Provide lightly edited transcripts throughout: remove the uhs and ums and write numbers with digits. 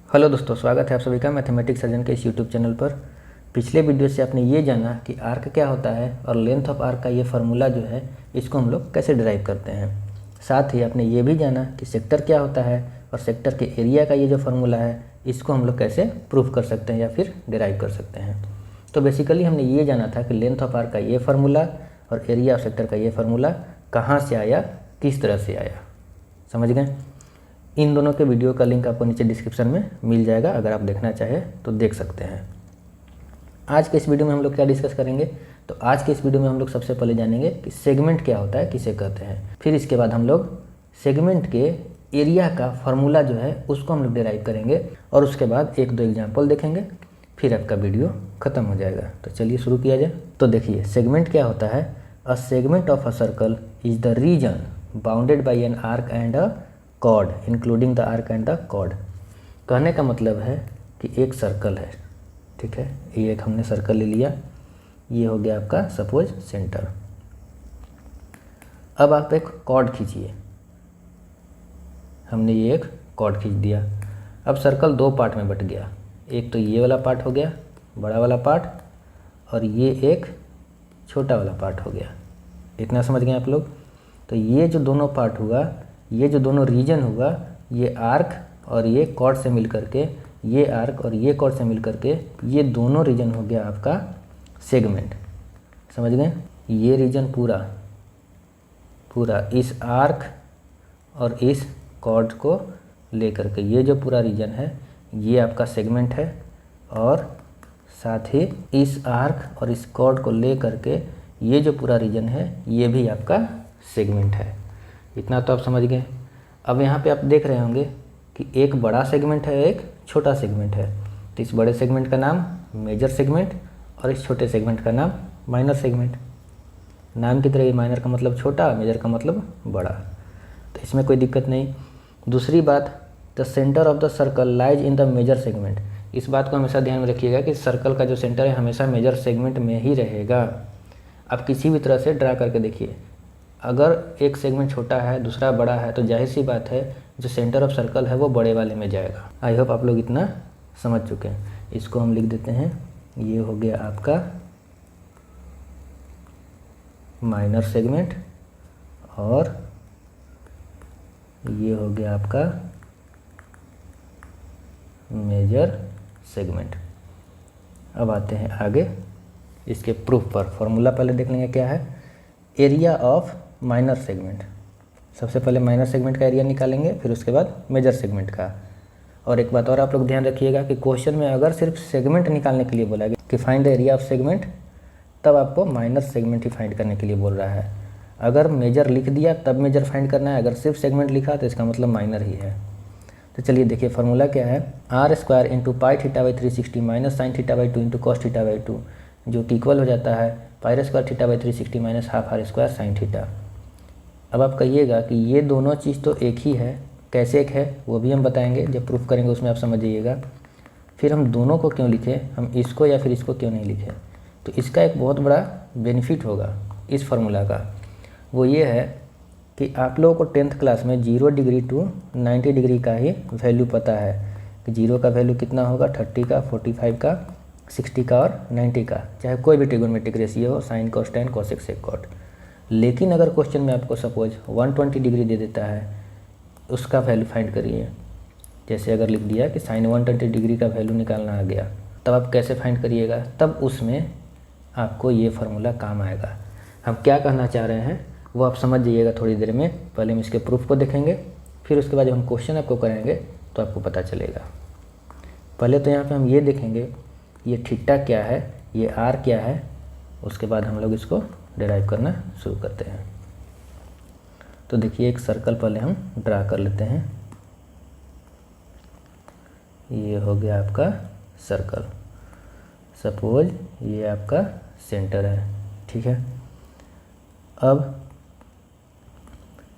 Hello दोस्तों, स्वागत है आप सभी का मैथमेटिक्स सर्जन के इस यूट्यूब चैनल पर। पिछले वीडियो से आपने ये जाना कि आर्क क्या होता है और लेंथ ऑफ आर्क का ये फार्मूला जो है इसको हम लोग कैसे डिराइव करते हैं। साथ ही आपने ये भी जाना कि सेक्टर क्या होता है और सेक्टर के एरिया का ये जो फार्मूला है इसको हम लोग कैसे प्रूफ कर सकते हैं या फिर डिराइव कर सकते हैं। तो बेसिकली हमने ये जाना था कि लेंथ ऑफ आर्क का ये फार्मूला और एरिया ऑफ सेक्टर का ये फार्मूला कहाँ से आया, किस तरह से आया। समझ गए? इन दोनों के वीडियो का लिंक आपको नीचे डिस्क्रिप्शन में मिल जाएगा, अगर आप देखना चाहें तो देख सकते हैं। आज के इस वीडियो में हम लोग क्या डिस्कस करेंगे, तो आज के इस वीडियो में हम लोग सबसे पहले जानेंगे कि सेगमेंट क्या होता है, किसे कहते हैं। फिर इसके बाद हम लोग सेगमेंट के एरिया का फार्मूला जो है उसको हम लोग डिराइव करेंगे और उसके बाद एक दो एग्जाम्पल देखेंगे, फिर आपका वीडियो खत्म हो जाएगा। तो चलिए शुरू किया जाए। तो देखिए, सेगमेंट क्या होता है। A segment of a circle is the region bounded by an arc and a chord including the arc and the chord. कहने का मतलब है कि एक सर्कल है, ठीक है, ये एक हमने सर्कल ले लिया, ये हो गया आपका सपोज सेंटर। अब आप एक कॉर्ड खींचिए, हमने ये एक कॉर्ड खींच दिया। अब सर्कल दो पार्ट में बट गया, एक तो ये वाला पार्ट हो गया बड़ा वाला पार्ट, और ये एक छोटा वाला पार्ट हो गया। इतना समझ गए आप लोग। तो ये जो दोनों पार्ट हुआ, ये जो दोनों रीजन हुआ, ये आर्क और ये कॉर्ड से मिल करके, ये आर्क और ये कॉर्ड से मिल करके ये दोनों रीजन हो गया आपका सेगमेंट। समझ गए? ये रीजन पूरा पूरा इस आर्क और इस कॉर्ड को ले करके ये जो पूरा रीजन है ये आपका सेगमेंट है, और साथ ही इस आर्क और इस कॉर्ड को ले करके ये जो पूरा रीजन है ये भी आपका सेगमेंट है। इतना तो आप समझ गए। अब यहाँ पे आप देख रहे होंगे कि एक बड़ा सेगमेंट है, एक छोटा सेगमेंट है। तो इस बड़े सेगमेंट का नाम मेजर सेगमेंट और इस छोटे सेगमेंट का नाम माइनर सेगमेंट। नाम की तरह ये माइनर का मतलब छोटा, मेजर का मतलब बड़ा, तो इसमें कोई दिक्कत नहीं। दूसरी बात, the centre of the circle lies in the major segment. इस बात को हमेशा ध्यान में रखिएगा कि सर्कल का जो सेंटर है हमेशा मेजर सेगमेंट में ही रहेगा। आप किसी भी तरह से ड्रा करके देखिए, अगर एक सेगमेंट छोटा है दूसरा बड़ा है तो जाहिर सी बात है जो सेंटर ऑफ सर्कल है वो बड़े वाले में जाएगा। आई होप आप लोग इतना समझ चुके हैं। इसको हम लिख देते हैं, ये हो गया आपका माइनर सेगमेंट और ये हो गया आपका मेजर सेगमेंट। अब आते हैं आगे इसके प्रूफ पर। फॉर्मूला पहले देख लेंगे क्या है। एरिया ऑफ माइनर सेगमेंट, सबसे पहले माइनर सेगमेंट का एरिया निकालेंगे, फिर उसके बाद मेजर सेगमेंट का। और एक बात और आप लोग ध्यान रखिएगा कि क्वेश्चन में अगर सिर्फ सेगमेंट निकालने के लिए बोला गया कि find the area of segment, तब आपको माइनर सेगमेंट ही फाइंड करने के लिए बोल रहा है। अगर मेजर लिख दिया तब मेजर फाइंड करना है, अगर सिर्फ सेगमेंट लिखा तो इसका मतलब माइनर ही है। तो चलिए देखिए, फार्मूला क्या है। R square into pi theta by 360 minus sine theta by 2 into cos theta by 2, जो कि इक्वल हो जाता है pi square theta by 360 minus half are square sine theta. अब आप कहिएगा कि ये दोनों चीज़ तो एक ही है, कैसे एक है वो भी हम बताएंगे, जब प्रूफ करेंगे उसमें आप समझ जाइएगा। फिर हम दोनों को क्यों लिखें, हम इसको या फिर इसको क्यों नहीं लिखें, तो इसका एक बहुत बड़ा बेनिफिट होगा इस फार्मूला का। वो ये है कि आप लोगों को 10th क्लास में 0 डिग्री टू 90 डिग्री का ही वैल्यू पता है कि 0 का वैल्यू कितना होगा, 30 का, 45 का, 60 का और 90 का, चाहे कोई भी ट्रिगोनोमेट्रिक रेशियो हो, sine cos tan cosec sec cot. लेकिन अगर क्वेश्चन में आपको सपोज 120 डिग्री दे देता है, उसका वैल्यू फाइंड करिए। जैसे अगर लिख दिया कि साइन 120 डिग्री का वैल्यू निकालना आ गया, तब आप कैसे फाइंड करिएगा, तब उसमें आपको ये फार्मूला काम आएगा। हम क्या कहना चाह रहे हैं वो आप समझ जाइएगा थोड़ी देर में। पहले हम इसके प्रूफ को देखेंगे, फिर उसके बाद जब हम क्वेश्चन आपको करेंगे तो आपको पता चलेगा। पहले तो यहाँ पे हम ये देखेंगे ये थीटा क्या है, ये आर क्या है, उसके बाद हम लोग इसको डिराइव करना शुरू करते हैं। तो देखिए, एक सर्कल पहले हम ड्रा कर लेते हैं। ये हो गया आपका सर्कल, सपोज ये आपका सेंटर है, ठीक है। अब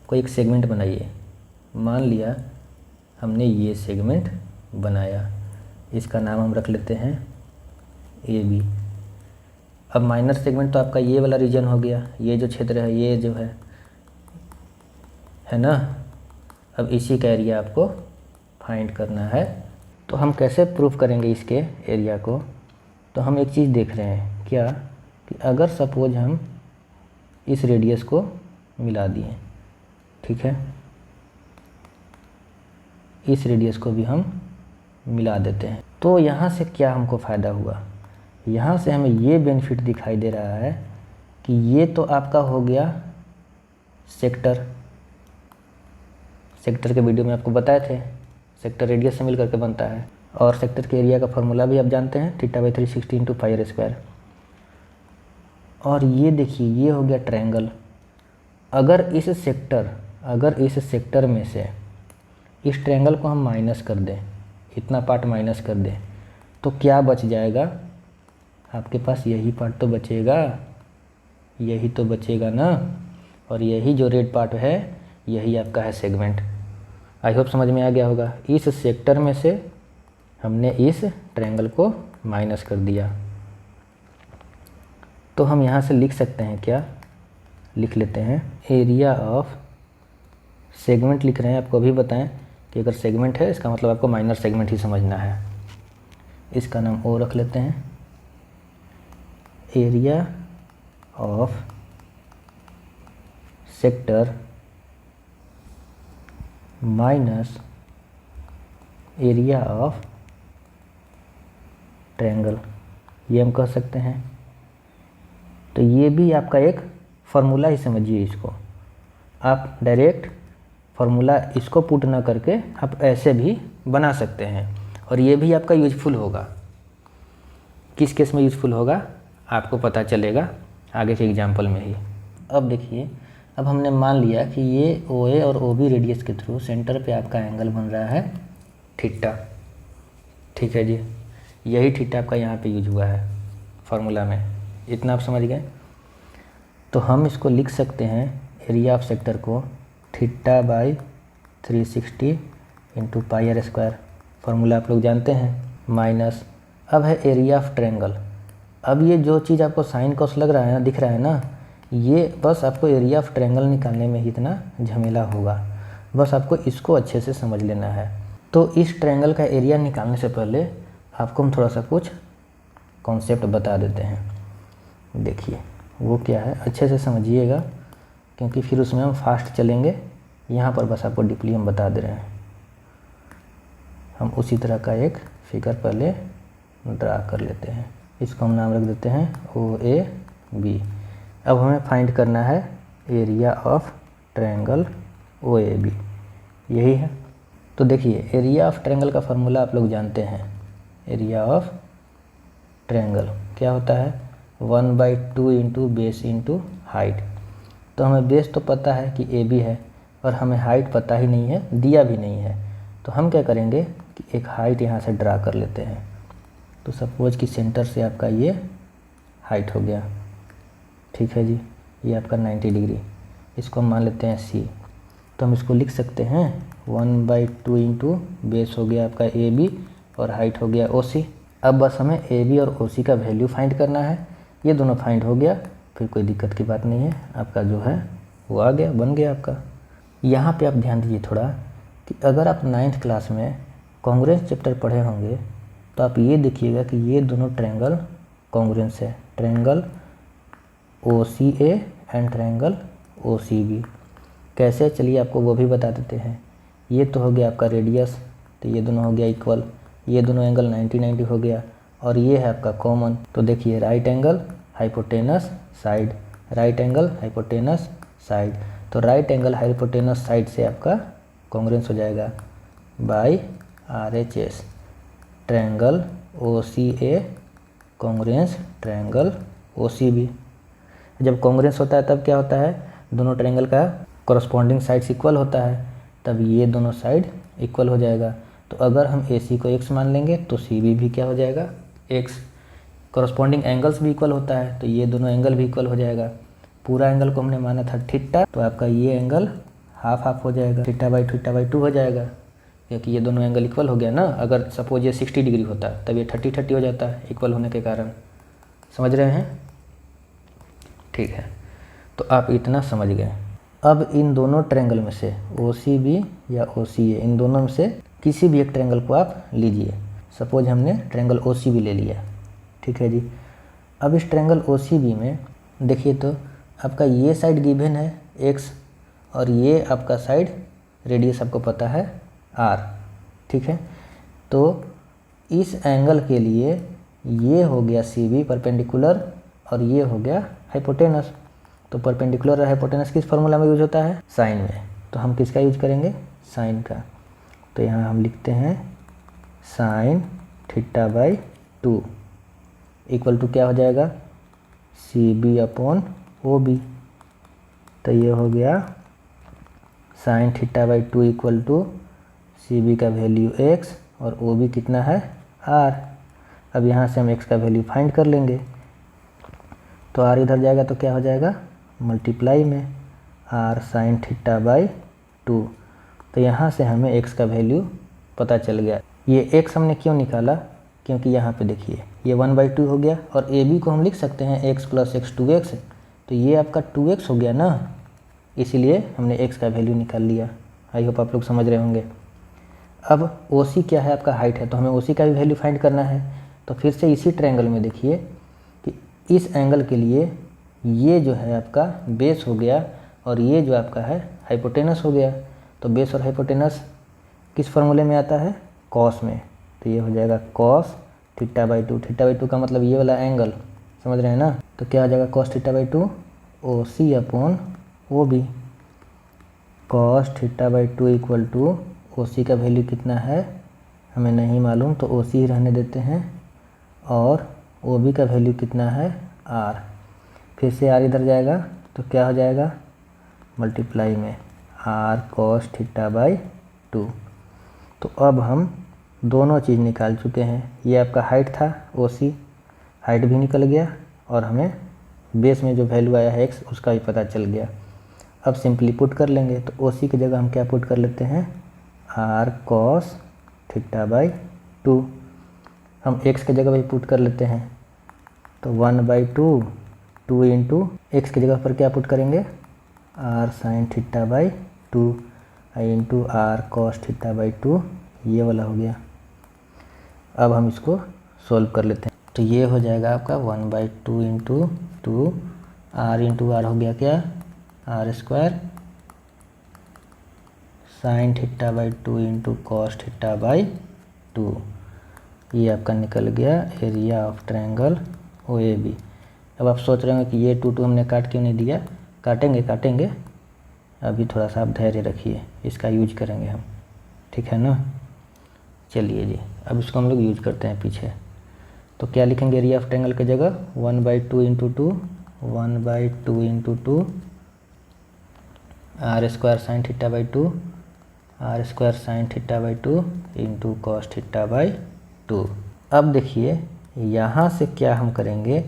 कोई एक सेगमेंट बनाइए, मान लिया हमने ये सेगमेंट बनाया, इसका नाम हम रख लेते हैं ए बी। अब माइनर सेगमेंट तो आपका ये वाला रीजन हो गया, ये जो क्षेत्र है ये जो है ना। अब इसी का एरिया आपको फाइंड करना है। तो हम कैसे प्रूफ करेंगे इसके एरिया को? तो हम एक चीज़ देख रहे हैं क्या, कि अगर सपोज हम इस रेडियस को मिला दिए, ठीक है, इस रेडियस को भी हम मिला देते हैं, तो यहाँ से क्या हमको फ़ायदा हुआ? यहाँ से हमें ये बेनिफिट दिखाई दे रहा है कि ये तो आपका हो गया सेक्टर के वीडियो में आपको बताए थे, सेक्टर रेडियस से मिल करके बनता है, और सेक्टर के एरिया का फॉर्मूला भी आप जानते हैं, θ/360 × πr²। और ये देखिए ये हो गया ट्रायंगल। अगर इस सेक्टर में से इस ट्रायंगल को हम माइनस कर दें, इतना पार्ट माइनस कर दें, तो क्या बच जाएगा? आपके पास यही पार्ट तो बचेगा, यही तो बचेगा ना। और यही जो रेड पार्ट है यही आपका है सेगमेंट। आई होप समझ में आ गया होगा। इस सेक्टर में से हमने इस ट्रायंगल को माइनस कर दिया, तो हम यहाँ से लिख सकते हैं क्या, लिख लेते हैं एरिया ऑफ सेगमेंट लिख रहे हैं। आपको अभी बताएं कि अगर सेगमेंट है इसका मतलब आपको माइनर सेगमेंट ही समझना है। इसका नाम ओ रख लेते हैं, area of sector minus area of triangle, ये हम कह सकते हैं। तो ये भी आपका एक फार्मूला ही समझिए इसको। आप डायरेक्ट फार्मूला इसको पुट ना करके आप ऐसे भी बना सकते हैं, और ये भी आपका यूजफुल होगा। किस केस में यूजफुल होगा आपको पता चलेगा आगे के एग्जाम्पल में ही। अब देखिए, अब हमने मान लिया कि ये OA और OB रेडियस के थ्रू सेंटर पे आपका एंगल बन रहा है थीटा, ठीक है जी। यही थीटा आपका यहाँ पे यूज हुआ है फार्मूला में, इतना आप समझ गए। तो हम इसको लिख सकते हैं एरिया ऑफ सेक्टर को θ/360 × πr², फार्मूला आप लोग जानते हैं, माइनस। अब है एरिया ऑफ ट्रायंगल। अब ये जो चीज़ आपको साइन कॉस लग रहा है ना, दिख रहा है ना, ये बस आपको एरिया ऑफ ट्रायंगल निकालने में ही इतना झमेला होगा, बस आपको इसको अच्छे से समझ लेना है। तो इस ट्रायंगल का एरिया निकालने से पहले आपको हम थोड़ा सा कुछ कॉन्सेप्ट बता देते हैं। देखिए वो क्या है, अच्छे से समझिएगा, क्योंकि फिर उसमें हम फास्ट चलेंगे। यहाँ पर बस आपको डीपली हम बता दे रहे हैं। हम उसी तरह का एक फिगर पहले ड्रा कर लेते हैं, इसको हम नाम रख देते हैं OAB। अब हमें फाइंड करना है एरिया ऑफ ट्रायंगल OAB, यही है। तो देखिए एरिया ऑफ ट्रायंगल का फार्मूला आप लोग जानते हैं। एरिया ऑफ ट्रायंगल क्या होता है, 1/2 × बेस × हाइट। तो हमें बेस तो पता है कि AB है, और हमें हाइट पता ही नहीं है, दिया भी नहीं है। तो हम क्या करेंगे कि एक हाइट यहाँ से ड्रा कर लेते हैं। तो सपोज कि सेंटर से आपका ये हाइट हो गया, ठीक है जी, ये आपका 90 डिग्री, इसको हम मान लेते हैं C। तो हम इसको लिख सकते हैं 1/2 × बेस हो गया आपका AB, और हाइट हो गया OC। अब बस हमें AB और OC का वैल्यू फाइंड करना है। ये दोनों फाइंड हो गया, फिर कोई दिक्कत की बात नहीं है, आपका जो है वो आ गया, बन गया आपका। यहाँ पे आप ध्यान दीजिए थोड़ा कि अगर आप 9th क्लास में कॉन्ग्रुएंस चैप्टर पढ़े होंगे तो आप ये देखिएगा कि ये दोनों ट्रायंगल कॉन्ग्रुएंस है, triangle OCA and triangle OCB। कैसे, चलिए आपको वो भी बता देते हैं। ये तो हो गया आपका रेडियस, तो ये दोनों हो गया इक्वल, ये दोनों एंगल 90-90 हो गया, और ये है आपका कॉमन। तो देखिए right angle hypotenuse side, right angle hypotenuse side. तो राइट एंगल हाइपोटेनस साइड से आपका कॉन्ग्रुएंस हो जाएगा by RHS, triangle OCA congruence triangle OCB। जब कॉन्ग्रुएंस होता है तब क्या होता है, दोनों ट्रायंगल का कॉरस्पॉन्डिंग साइड्स इक्वल होता है, तब ये दोनों साइड इक्वल हो जाएगा। तो अगर हम AC को x मान लेंगे तो CB भी क्या हो जाएगा, x। कॉरस्पॉन्डिंग एंगल्स भी इक्वल होता है, तो ये दोनों एंगल भी इक्वल हो जाएगा। पूरा एंगल को हमने माना था थीटा, तो आपका ये एंगल हाफ हाफ हो जाएगा, θ/2 हो जाएगा, क्योंकि ये दोनों एंगल इक्वल हो गया ना। अगर सपोज ये 60 डिग्री होता तब ये 30-30 हो जाता है, इक्वल होने के कारण। समझ रहे हैं, ठीक है। तो आप इतना समझ गए। अब इन दोनों ट्रायंगल में से OCB या OCA, इन दोनों में से किसी भी एक ट्रायंगल को आप लीजिए। सपोज हमने ट्रायंगल OCB ले लिया, ठीक है जी। अब इस ट्रायंगल OCB में देखिए तो आपका ये साइड गिवन है x और ये आपका साइड रेडियस आपको पता है r, ठीक है। तो इस एंगल के लिए ये हो गया CB परपेंडिकुलर और ये हो गया हाइपोटेनस। तो परपेंडिकुलर और हाइपोटेनस किस फार्मूला में यूज होता है? साइन में। तो हम किसका यूज करेंगे? साइन का। तो यहाँ हम लिखते हैं sine theta by 2 equal to क्या हो जाएगा? CB upon OB। तो ये हो गया sine theta by 2 equal to CB का वैल्यू x और OB कितना है? r। अब यहाँ से हम x का वैल्यू फाइंड कर लेंगे। तो r इधर जाएगा तो क्या हो जाएगा? मल्टीप्लाई में r साइन थीटा बाई 2। तो यहाँ से हमें x का वैल्यू पता चल गया। ये x हमने क्यों निकाला? क्योंकि यहाँ पे देखिए ये 1/2 हो गया और AB को हम लिख सकते हैं x प्लस x 2x। तो ये आपका 2x हो गया ना, इसीलिए हमने x का वैल्यू निकाल लिया। आई होप आप लोग समझ रहे होंगे। अब OC क्या है? आपका हाइट है, तो हमें OC का भी वैल्यू फाइंड करना है। तो फिर से इसी ट्रायंगल में देखिए कि इस एंगल के लिए ये जो है आपका बेस हो गया और ये जो आपका है हाइपोटेनस हो गया। तो बेस और हाइपोटेनस किस फार्मूले में आता है? कॉस में। तो ये हो जाएगा cos theta by 2। Theta by 2 का मतलब ये वाला एंगल, समझ रहे हैं ना। तो क्या हो जाएगा? Cos theta by 2 OC upon OB। Cos theta by 2 equal to OC का वैल्यू कितना है हमें नहीं मालूम, तो OC ही रहने देते हैं। और OB का वैल्यू कितना है? R। फिर से R इधर जाएगा तो क्या हो जाएगा? मल्टीप्लाई में R कॉस थीटा बाई 2। तो अब हम दोनों चीज़ निकाल चुके हैं। ये आपका हाइट था OC, हाइट भी निकल गया और हमें बेस में जो वैल्यू आया है x उसका भी पता चल गया। अब सिंपली पुट कर लेंगे। तो OC की जगह हम क्या पुट कर लेते हैं? R cos theta by 2। हम x की जगह भी पुट कर लेते हैं। तो 1/2 2 इंटू एक्स की जगह पर क्या पुट करेंगे? R sign theta by 2 into R cos theta by 2, ये वाला हो गया। अब हम इसको सॉल्व कर लेते हैं। तो ये हो जाएगा आपका 1/2 इंटू 2 R इंटू R हो गया क्या? R square sine theta by 2 into cos theta by 2। ये आपका निकल गया एरिया ऑफ ट्रायंगल OAB। अब आप सोच रहे होंगे कि ये 2 हमने काट क्यों नहीं दिया? काटेंगे, अभी थोड़ा सा आप धैर्य रखिए, इसका यूज करेंगे हम, ठीक है ना। चलिए जी, अब इसको हम लोग यूज करते हैं पीछे। तो क्या लिखेंगे एरिया ऑफ ट्रायंगल की जगह? 1/2 into 2 1/2 into 2 R square sine theta by 2 R square sine theta by 2 into cos theta by 2। अब देखिए यहाँ से क्या हम करेंगे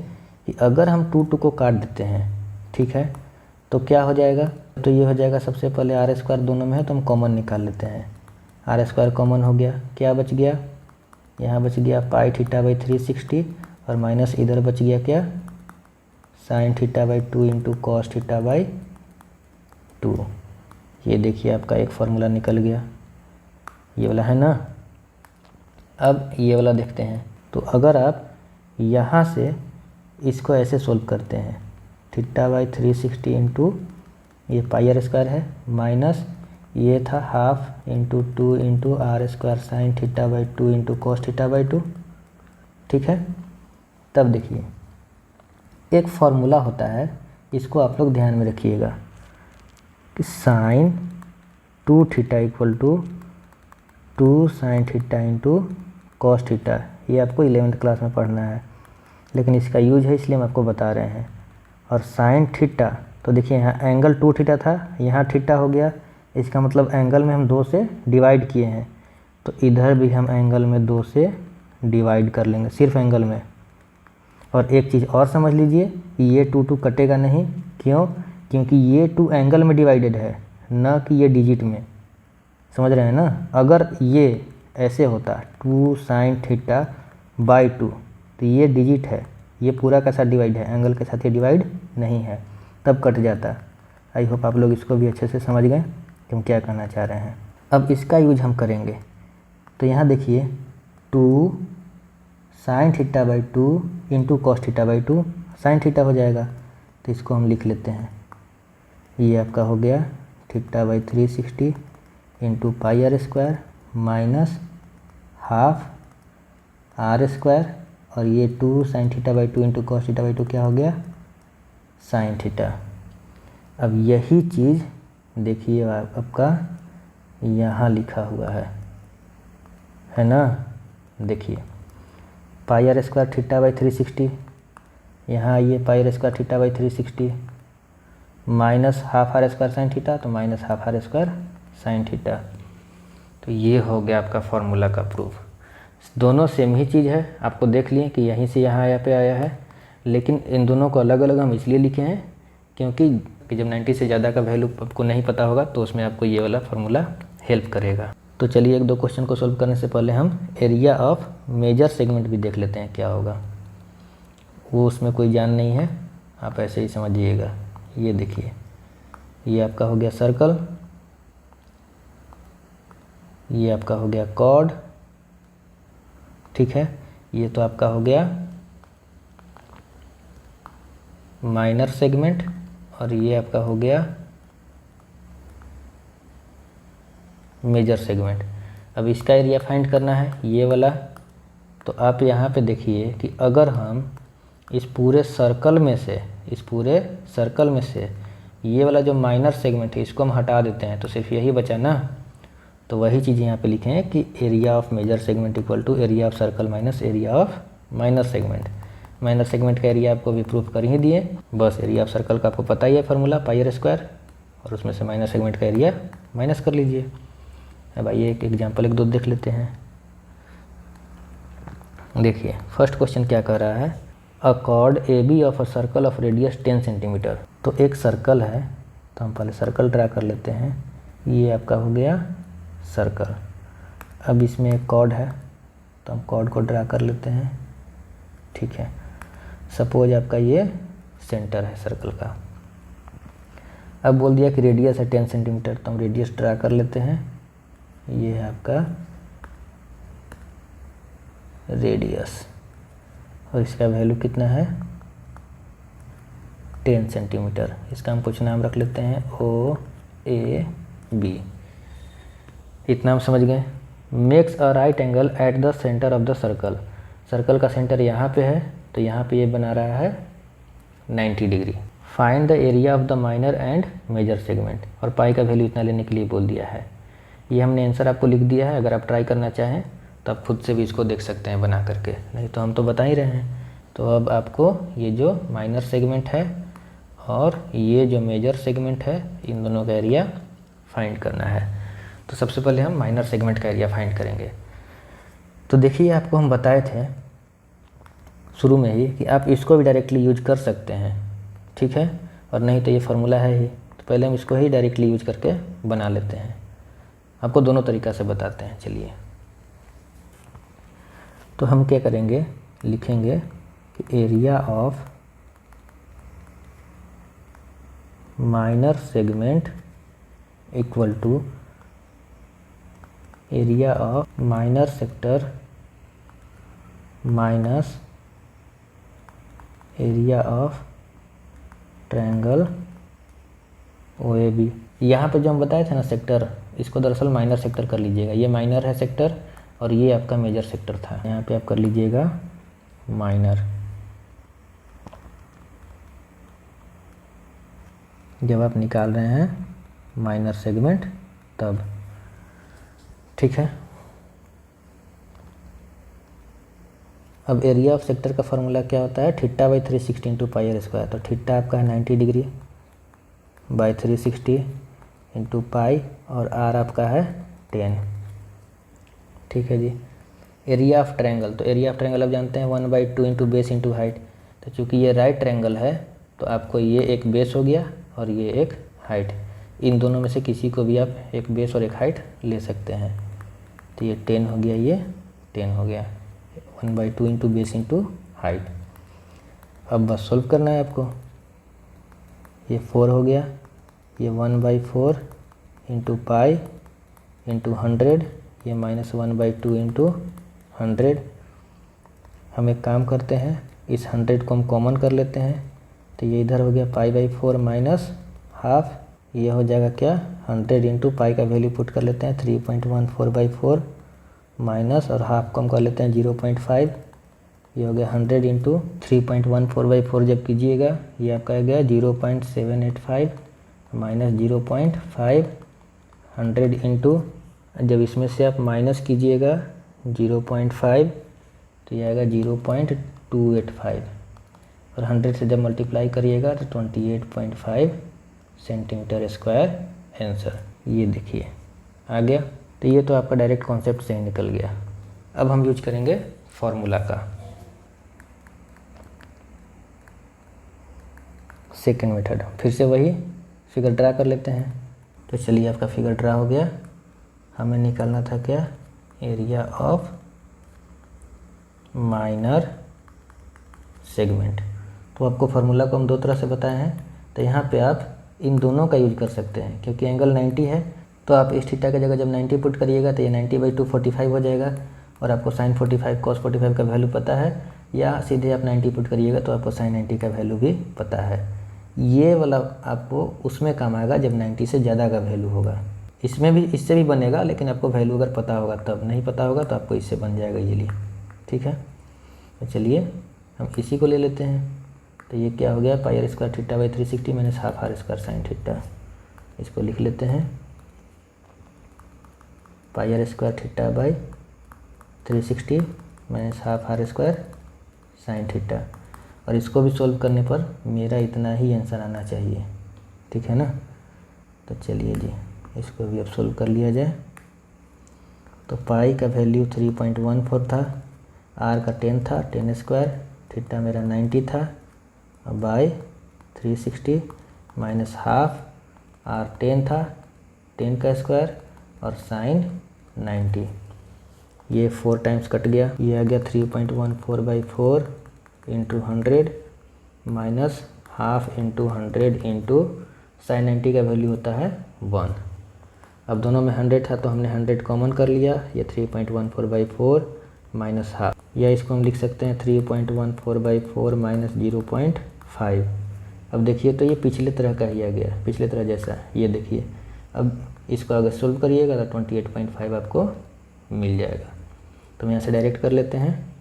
कि अगर हम 2 को काट देते हैं, ठीक है, तो क्या हो जाएगा? तो ये हो जाएगा सबसे पहले R स्क्वायर दोनों में है तो हम कॉमन निकाल लेते हैं। R स्क्वायर कॉमन हो गया, क्या बच गया? यहाँ बच गया पाई थीटा बाई 360 और माइनस इधर बच गया क्या? Sign theta by 2 into cos theta by 2। ये देखिए आपका एक फार्मूला निकल गया, ये वाला है ना। अब ये वाला देखते हैं। तो अगर आप यहाँ से इसको ऐसे सोल्व करते हैं, थीटा बाई 360 इंटू ये पाई आर स्क्वायर है माइनस ये था half into 2 into R square sine theta by 2 into cos theta by 2, ठीक है। तब देखिए एक फार्मूला होता है, इसको आप लोग ध्यान में रखिएगा कि sine 2 theta equal to 2 sine theta into cos theta. ये आपको 11th क्लास में पढ़ना है, लेकिन इसका यूज है इसलिए हम आपको बता रहे हैं। और साइन थीटा, तो देखिए यहाँ एंगल 2 थीटा था, यहाँ थीटा हो गया, इसका मतलब एंगल में हम 2 से डिवाइड किए हैं, तो इधर भी हम एंगल में 2 से डिवाइड कर लेंगे, सिर्फ एंगल में। और एक चीज़ और समझ लीजिए कि ये 2 कटेगा नहीं, क्यों? क्योंकि ये 2 एंगल में डिवाइडेड है, ना कि ये डिजिट में, समझ रहे हैं ना। अगर ये ऐसे होता 2 साइन थीटा बाई 2, तो ये डिजिट है, ये पूरा का साथ डिवाइड है, एंगल के साथ ये डिवाइड नहीं है, तब कट जाता। आई होप आप लोग इसको भी अच्छे से समझ गए कि हम क्या कहना चाह रहे हैं। अब इसका यूज हम करेंगे तो यहाँ देखिए 2 sin theta by 2 into cos theta by 2 sine theta हो जाएगा। तो इसको हम लिख लेते हैं, ये आपका हो गया theta by 360 into pi are square minus half are square, और ये 2 sin theta by 2 into cos theta by 2 क्या हो गया, साइन थीटा। अब यही चीज़ देखिए आपका यहाँ लिखा हुआ है ना। देखिए pi are square theta by 360, यहाँ आइए pi are square theta by 360 minus half are square sine theta, तो minus half are square sine theta. तो ये हो गया आपका फॉर्मूला का प्रूफ। दोनों सेम ही चीज़ है, आपको देख लिए कि यहीं से यहाँ पे आया है, लेकिन इन दोनों को अलग अलग हम इसलिए लिखे हैं क्योंकि जब 90 से ज़्यादा का वैल्यू आपको नहीं पता होगा तो उसमें आपको ये वाला फार्मूला हेल्प करेगा। तो चलिए एक दो क्वेश्चन को सॉल्व करने से पहले हम एरिया ऑफ मेजर सेगमेंट भी देख लेते हैं क्या होगा। वो उसमें कोई जान नहीं है, आप ऐसे ही समझिएगा। ये देखिए, ये आपका हो गया सर्कल, ये आपका हो गया कॉर्ड, ठीक है। ये तो आपका हो गया माइनर सेगमेंट, और ये आपका हो गया मेजर सेगमेंट। अब इसका एरिया फाइंड करना है ये वाला। तो आप यहाँ पे देखिए कि अगर हम इस पूरे सर्कल में से ये वाला जो माइनर सेगमेंट है इसको हम हटा देते हैं तो सिर्फ यही बचा ना। तो वही चीज़ यहाँ पे लिखे हैं कि area of major segment equal to area of circle minus area of minor segment. Minor segment का एरिया आपको भी प्रूफ कर ही दिए, बस एरिया ऑफ सर्कल का आपको पता ही है फार्मूला पाई आर स्क्वायर, और उसमें से माइनर सेगमेंट का एरिया माइनस कर लीजिए। अब आइए एक एग्जाम्पल एक दो देख लेते हैं। देखिए फर्स्ट क्वेश्चन क्या कह रहा है, a chord A B of a circle of radius 10 centimetre. तो एक सर्कल है, तो हम पहले सर्कल ड्रा कर लेते हैं। ये आपका हो गया सर्कल। अब इसमें एक कॉर्ड है तो हम कॉर्ड को ड्रा कर लेते हैं, ठीक है। सपोज आपका ये सेंटर है सर्कल का। अब बोल दिया कि रेडियस है 10 सेंटीमीटर, तो हम रेडियस ड्रा कर लेते हैं। ये है आपका रेडियस, और इसका वैल्यू कितना है 10 सेंटीमीटर। इसका हम कुछ नाम रख लेते हैं OAB। इतना हम समझ गए। Makes a right angle at the centre of the circle. Circle का सेंटर यहाँ पे है, तो यहाँ पे ये बना रहा है 90 degree. Find the area of the minor and major segment, और पाई का वैल्यू इतना लेने के लिए बोल दिया है। ये हमने आंसर आपको लिख दिया है, अगर आप ट्राई करना चाहें तो आप खुद से भी इसको देख सकते हैं बना करके, नहीं तो हम तो बता ही रहे हैं। तो अब आपको ये जो माइनर सेगमेंट है और ये जो मेजर सेगमेंट है इन दोनों का एरिया फाइंड करना है। तो सबसे पहले हम माइनर सेगमेंट का एरिया फाइंड करेंगे। तो देखिए आपको हम बताए थे शुरू में ही कि आप इसको भी डायरेक्टली यूज कर सकते हैं, ठीक है, और नहीं तो ये फार्मूला है ही। तो पहले हम इसको ही डायरेक्टली यूज करके बना लेते हैं। आपको दोनों तरीक़ा से बताते हैं। चलिए तो हम क्या करेंगे, लिखेंगे कि area of minor segment equal to area of minor sector minus area of triangle OAB। यहाँ पे जो हम बताए थे ना सेक्टर, इसको दरअसल माइनर सेक्टर कर लीजिएगा। ये माइनर है सेक्टर और ये आपका मेजर सेक्टर था। यहाँ पे आप कर लीजिएगा माइनर। जब आप निकाल रहे हैं माइनर सेगमेंट तब, ठीक है। अब एरिया ऑफ सेक्टर का फार्मूला क्या होता है, theta by 360 into pi are square. तो थीटा आपका है 90 डिग्री बाई 360 इंटू पाई, और आर आपका है 10, ठीक है जी। एरिया ऑफ ट्रायंगल, तो एरिया ऑफ ट्रायंगल आप जानते हैं 1/2 इंटू बेस इंटू हाइट। तो चूँकि ये राइट ट्रायंगल है तो आपको ये एक बेस हो गया और ये एक हाइट। इन दोनों में से किसी को भी आप एक बेस और एक हाइट ले सकते हैं। तो ये 10 हो गया, ये 10 हो गया, 1/2 इंटू बेस इंटू हाइट। अब बस सॉल्व करना है आपको। ये 4 हो गया, ये 1/4 इंटू पाई इंटू 100 ये -1/2 इंटू 100। हम एक काम करते हैं, इस 100 को हम कॉमन कर लेते हैं, तो ये इधर हो गया π/4 माइनस हाफ, ये हो जाएगा क्या 100 इंटू पाई का वैल्यू पुट कर लेते हैं 3.14/4 माइनस और हाफ को हम कर लेते हैं 0.5, ये हो गया 100 इंटू 3.14/4 जब कीजिएगा ये आपका आ गया 0.785 माइनस 0.5, 100 इंटू जब इसमें से आप माइनस कीजिएगा 0.5 तो ये आएगा 0.285 और 100 से जब मल्टीप्लाई करिएगा तो 28.5 सेंटीमीटर स्क्वायर आंसर। ये देखिए आ गया। तो ये तो आपका डायरेक्ट कॉन्सेप्ट से ही निकल गया। अब हम यूज करेंगे फॉर्मूला का। सेकेंड मेथड, फिर से वही फिगर ड्रा कर लेते हैं। तो चलिए आपका फिगर ड्रा हो गया। हमें निकालना था क्या, एरिया ऑफ माइनर सेगमेंट। तो आपको फार्मूला को हम दो तरह से बताए हैं, तो यहाँ पे आप इन दोनों का यूज कर सकते हैं। क्योंकि एंगल 90 है तो आप इस थीटा की जगह जब 90 पुट करिएगा तो ये 90/2 45 हो जाएगा और आपको sin 45 cos 45 का वैल्यू पता है, या सीधे आप 90 पुट करिएगा तो आपको sin 90 का वैल्यू भी पता है। ये वाला आपको उसमें काम आएगा जब 90 से ज़्यादा का वैल्यू होगा। इसमें भी इससे भी बनेगा, लेकिन आपको वैल्यू अगर पता होगा तब, नहीं पता होगा तो आपको इससे बन जाएगा इजीली। ठीक है, तो चलिए हम इसी को ले लेते हैं। तो ये क्या हो गया πr² θ/360 minus half r² sin theta. इसको लिख लेते हैं πr² θ/360 minus half r² sin theta. और इसको भी सॉल्व करने पर मेरा इतना ही आंसर आना चाहिए। ठीक है ना, तो चलिए जी इसको भी अब सॉल्व कर लिया जाए। तो पाई का वैल्यू 3.14 था, आर का 10 था, 10², थीटा मेरा 90 था, बाय 360 माइनस हाफ, आर 10 था, 10 का स्क्वायर और साइन 90। ये 4 टाइम्स कट गया, ये आ गया 3.14/4 into 100 minus half into 100 into sine 90 का वैल्यू होता है 1। अब दोनों में 100 था तो हमने 100 कॉमन कर लिया, ये 3.14/4 माइनस हाफ, या इसको हम लिख सकते हैं 3.14/4 माइनस 0.5। अब देखिए तो ये पिछले तरह का ही आ गया, पिछले तरह जैसा। ये देखिए अब इसको अगर सोल्व करिएगा तो 28.5 आपको मिल जाएगा। तो हम यहाँ से डायरेक्ट कर लेते हैं,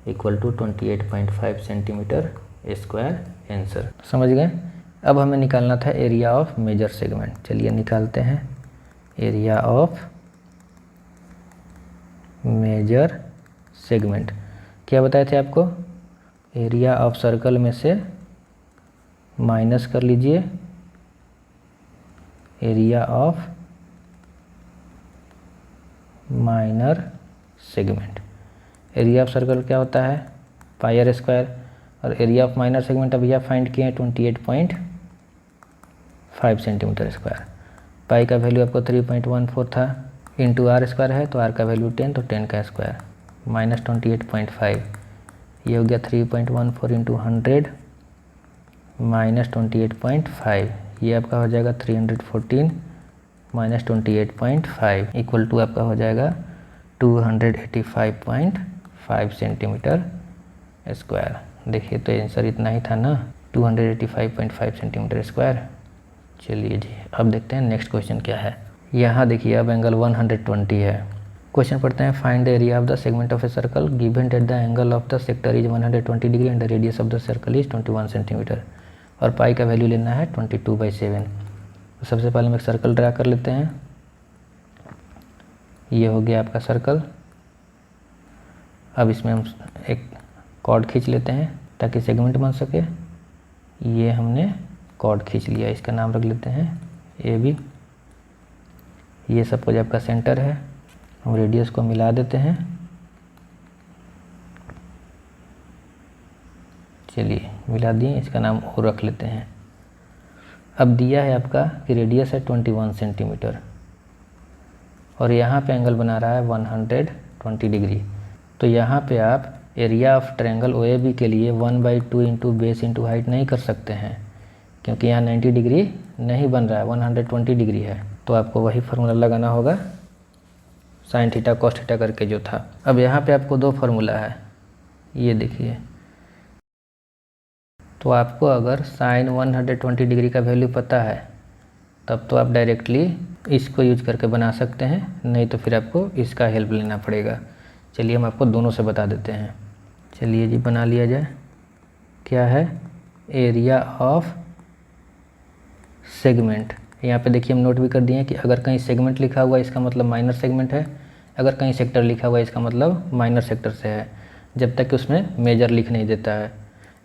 equal to 28.5 centimetre square answer. समझ गए। अब हमें निकालना था एरिया ऑफ मेजर सेगमेंट। चलिए निकालते हैं एरिया ऑफ मेजर सेगमेंट। क्या बताए थे आपको, एरिया ऑफ सर्कल में से माइनस कर लीजिए area of minor segment. Area of circle क्या होता है πr², और एरिया ऑफ माइनर सेगमेंट अभी आप फाइंड किए हैं 28.5 सेंटीमीटर स्क्वायर। पाई का वैल्यू आपको 3.14 था, इंटू r² है तो r का वैल्यू 10, तो 10 का स्क्वायर माइनस 28.5, ये हो गया 3.14 इंटू 100 माइनस 28.5, ये आपका हो जाएगा 314 माइनस 28.5 इक्वल टू आपका हो जाएगा 285.5 सेंटीमीटर स्क्वायर। देखिए तो आंसर इतना ही था ना, 285.5 सेंटीमीटर स्क्वायर। चलिए जी अब देखते हैं नेक्स्ट क्वेश्चन क्या है। यहाँ देखिए अब एंगल 120 है। क्वेश्चन पढ़ते हैं, find the area of the segment of a circle given that the angle of the sector is 120 degree and the radius of the circle is 21 centimetre, और पाई का वैल्यू लेना है 22/7। तो सबसे पहले हम एक सर्कल ड्रा कर लेते हैं। ये हो गया आपका सर्कल। अब इसमें हम एक कॉर्ड खींच लेते हैं ताकि सेगमेंट बन सके। ये हमने कॉर्ड खींच लिया, इसका नाम रख लेते हैं AB। ये सपोज आपका सेंटर है, हम रेडियस को मिला देते हैं। चलिए मिला दिए, इसका नाम O रख लेते हैं। अब दिया है आपका कि रेडियस है 21 सेंटीमीटर और यहाँ पे एंगल बना रहा है 120 डिग्री। तो यहाँ पे आप एरिया ऑफ ट्रायंगल OAB के लिए 1/2 इंटू बेस इंटू हाइट नहीं कर सकते हैं, क्योंकि यहाँ 90 डिग्री नहीं बन रहा है, 120 डिग्री है। तो आपको वही फार्मूला लगाना होगा साइन थीटा कॉस थीटा करके जो था। अब यहाँ पे आपको दो फार्मूला है, ये देखिए। तो आपको अगर साइन 120 डिग्री का वैल्यू पता है तब तो आप डायरेक्टली इसको यूज करके बना सकते हैं, नहीं तो फिर आपको इसका हेल्प लेना पड़ेगा। चलिए हम आपको दोनों से बता देते हैं। चलिए जी बना लिया जाए। क्या है? Area of segment. यहाँ पे देखिए हम नोट भी कर दिए हैं कि अगर कहीं सेगमेंट लिखा हुआ है इसका मतलब माइनर सेगमेंट है, अगर कहीं सेक्टर लिखा हुआ है इसका मतलब माइनर सेक्टर से है, जब तक कि उसमें मेजर लिख नहीं देता है।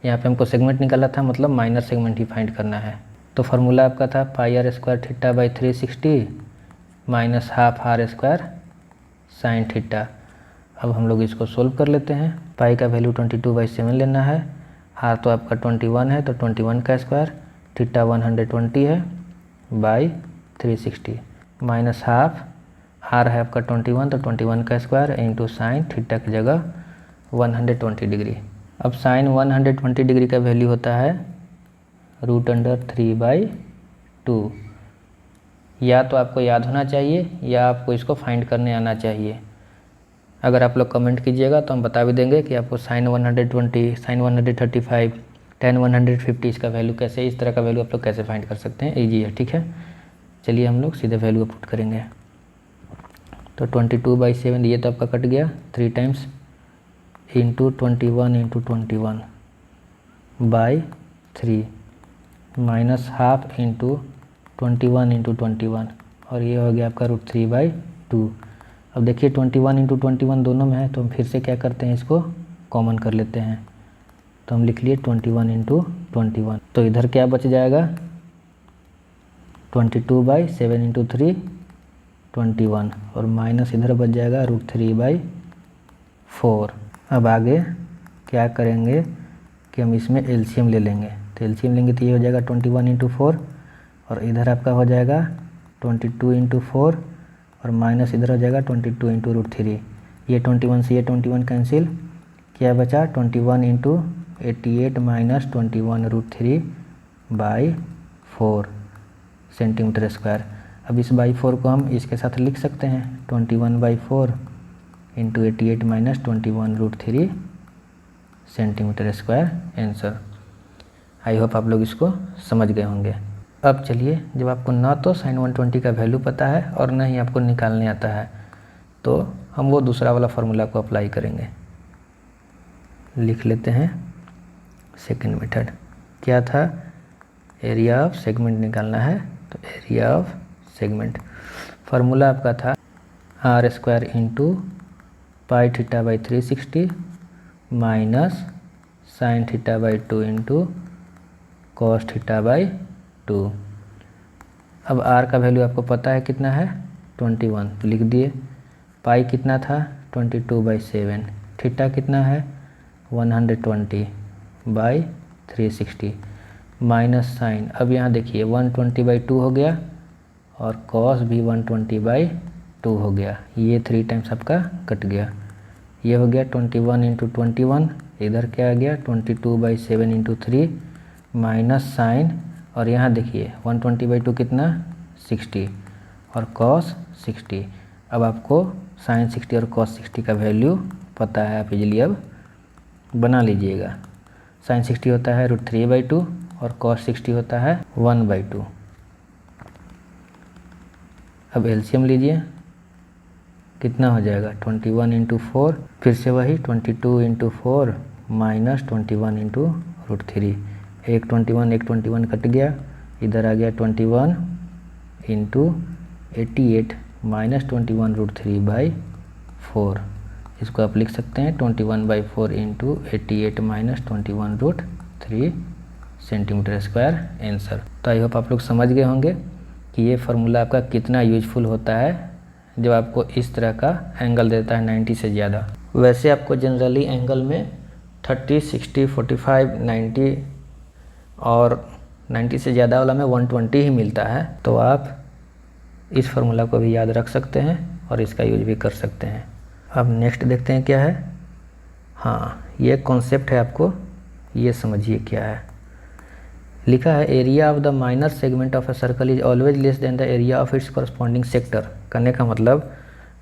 यहाँ पे हमको सेगमेंट निकाला था, मतलब माइनर सेगमेंट ही फाइंड करना है। तो फार्मूला आपका था pi are square theta by 360 minus half are square sine theta. अब हम लोग इसको सोल्व कर लेते हैं। पाई का वैल्यू 22/7 लेना है, आर तो आपका 21 है तो 21 का स्क्वायर, थीटा 120 है बाई 360 माइनस हाफ, आर है आपका 21 तो 21 का स्क्वायर इंटू साइन थीटा की जगह 120 डिग्री। अब साइन 120 डिग्री का वैल्यू होता है √3/2। या तो आपको याद होना चाहिए या आपको इसको फाइंड करने आना चाहिए। अगर आप लोग कमेंट कीजिएगा तो हम बता भी देंगे कि आपको साइन 120, साइन 135, tan 150 इसका वैल्यू कैसे, इस तरह का वैल्यू आप लोग कैसे फाइंड कर सकते हैं, ईजी है। ठीक है, चलिए हम लोग सीधे वैल्यू पुट करेंगे। तो 22/7 ये तो आपका कट गया 3 times into 21/3 minus half into 21/21 और ये हो गया आपका √3/2। अब देखिए 21/21 दोनों में है तो हम फिर से क्या करते हैं, इसको कॉमन कर लेते हैं। तो हम लिख लिए 21/21। तो इधर क्या बच जाएगा 22/7 × 3 21 और माइनस इधर बच जाएगा √3/4। अब आगे क्या करेंगे कि हम इसमें एलसीएम ले लेंगे। तो एलसीएम लेंगे तो ये हो जाएगा 21/4 और इधर आपका हो जाएगा 22/4 और माइनस इधर हो जाएगा 22/√3। ये 21 से ये 21 कैंसिल, क्या बचा 21/88 माइनस 21√3/4 सेंटीमीटर स्क्वायर। अब इस /4 को हम इसके साथ लिख सकते हैं 21/4 into 88 minus 21√3 centimetre square answer. I hope आप लोग इसको समझ गए होंगे। अब चलिए, जब आपको ना तो साइन 120 का वैल्यू पता है और ना ही आपको निकालने आता है तो हम वो दूसरा वाला फार्मूला को अप्लाई करेंगे। लिख लेते हैं सेकंड मेथड। क्या था? एरिया ऑफ सेगमेंट निकालना है। तो एरिया ऑफ सेगमेंट फार्मूला आपका था r square into pi theta by 360 minus sine theta by 2 into cos theta by 2। अब आर का वैल्यू आपको पता है कितना है 21, तो लिख दिए। पाई कितना था 22/7, थीटा कितना है 120/360 माइनस साइन। अब यहाँ देखिए 120/2 हो गया और कॉस भी 120/2 हो गया। ये 3 टाइम्स आपका कट गया। ये हो गया 21/21, इधर क्या आ गया 22/7 × 3 माइनस साइन, और यहाँ देखिए 120/2 कितना 60 और कॉस 60। अब आपको साइन 60 और कॉस 60 का वैल्यू पता है, आप इजीली अब बना लीजिएगा। साइन 60 होता है √3/2 और कॉस 60 होता है 1/2। अब एलसीएम लीजिए, कितना हो जाएगा 21/4, फिर से वही 22/4 माइनस 21/√3। एक 21 कट गया, इधर आ गया 21/88 माइनस 21√3/4। इसको आप लिख सकते हैं 21/4 into 88 minus 21√3 centimetre square answer. तो आई होप आप लोग समझ गए होंगे कि ये फार्मूला आपका कितना यूजफुल होता है जब आपको इस तरह का एंगल देता है 90 से ज़्यादा। वैसे आपको जनरली एंगल में 30, 60, 45, 90 और 90 से ज़्यादा वाला में 120 ही मिलता है। तो आप इस फार्मूला को भी याद रख सकते हैं और इसका यूज भी कर सकते हैं। अब नेक्स्ट देखते हैं क्या है। हाँ, ये कॉन्सेप्ट है, आपको ये समझिए क्या है। लिखा है area of the minor segment of a circle is always less than the area of its corresponding sector. करने का मतलब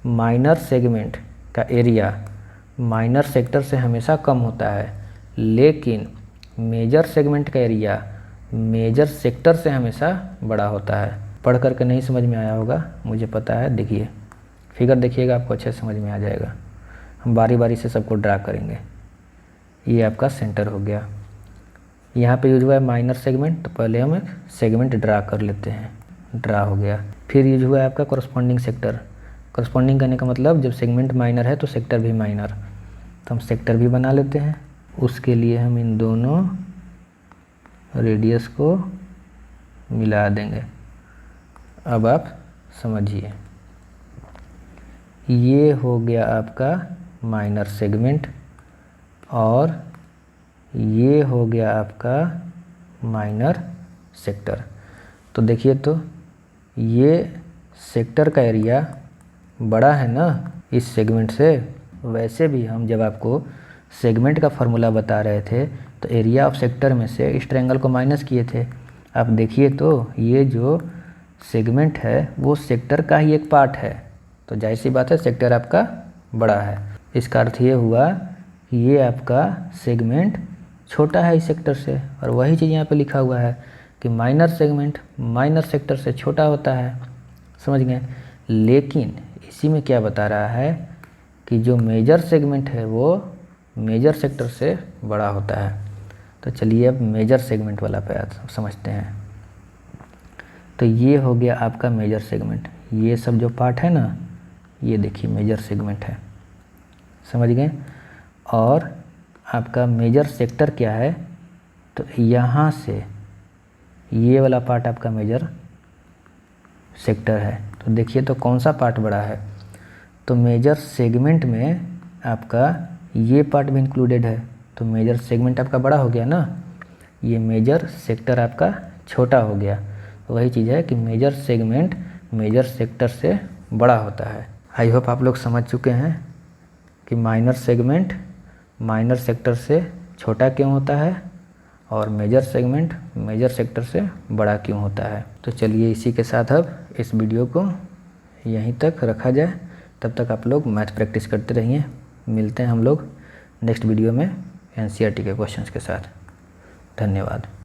माइनर सेगमेंट का एरिया माइनर सेक्टर से हमेशा कम होता है, लेकिन मेजर सेगमेंट का एरिया मेजर सेक्टर से हमेशा बड़ा होता है। पढ़ करके नहीं समझ में आया होगा, मुझे पता है। देखिए फिगर देखिएगा, आपको अच्छे से समझ में आ जाएगा। हम बारी बारी से सबको ड्रा करेंगे। ये आपका सेंटर हो गया, यहाँ पे यूज हुआ है माइनर सेगमेंट, तो पहले हम एक सेगमेंट ड्रा कर लेते हैं। ड्रा हो गया। फिर यूज हुआ है आपका कॉरस्पॉन्डिंग सेक्टर। कॉरस्पॉन्डिंग करने का मतलब जब सेगमेंट माइनर है तो सेक्टर भी माइनर, तो हम सेक्टर भी बना लेते हैं। उसके लिए हम इन दोनों रेडियस को मिला देंगे। अब आप समझिए, ये हो गया आपका माइनर सेगमेंट और ये हो गया आपका माइनर सेक्टर। तो देखिए, तो ये सेक्टर का एरिया बड़ा है ना इस सेगमेंट से। वैसे भी हम जब आपको सेगमेंट का फार्मूला बता रहे थे तो एरिया ऑफ सेक्टर में से इस ट्रायंगल को माइनस किए थे। आप देखिए, तो ये जो सेगमेंट है वो सेक्टर का ही एक पार्ट है, तो जाहिर सी बात है सेक्टर आपका बड़ा है। इसका अर्थ ये हुआ कि ये आपका सेगमेंट छोटा है इस सेक्टर से, और वही चीज़ यहाँ पे लिखा हुआ है कि माइनर सेगमेंट माइनर सेक्टर से छोटा होता है। समझ गए? लेकिन इसी में क्या बता रहा है कि जो मेजर सेगमेंट है वो मेजर सेक्टर से बड़ा होता है। तो चलिए अब मेजर सेगमेंट वाला पे समझते हैं। तो ये हो गया आपका मेजर सेगमेंट। ये सब जो पार्ट है ना, ये देखिए मेजर सेगमेंट है। समझ गए? और आपका मेजर सेक्टर क्या है, तो यहाँ से ये वाला पार्ट आपका मेजर सेक्टर है। तो देखिए, तो कौन सा पार्ट बड़ा है, तो मेजर सेगमेंट में आपका ये पार्ट भी इंक्लूडेड है, तो मेजर सेगमेंट आपका बड़ा हो गया ना, ये मेजर सेक्टर आपका छोटा हो गया। तो वही चीज़ है कि मेजर सेगमेंट मेजर सेक्टर से बड़ा होता है। आई होप आप लोग समझ चुके हैं कि माइनर सेगमेंट माइनर सेक्टर से छोटा क्यों होता है और मेजर सेगमेंट मेजर सेक्टर से बड़ा क्यों होता है। तो चलिए इसी के साथ अब इस वीडियो को यहीं तक रखा जाए। तब तक आप लोग मैथ प्रैक्टिस करते रहिए। मिलते हैं हम लोग नेक्स्ट वीडियो में एनसीईआरटी के क्वेश्चंस के साथ। धन्यवाद।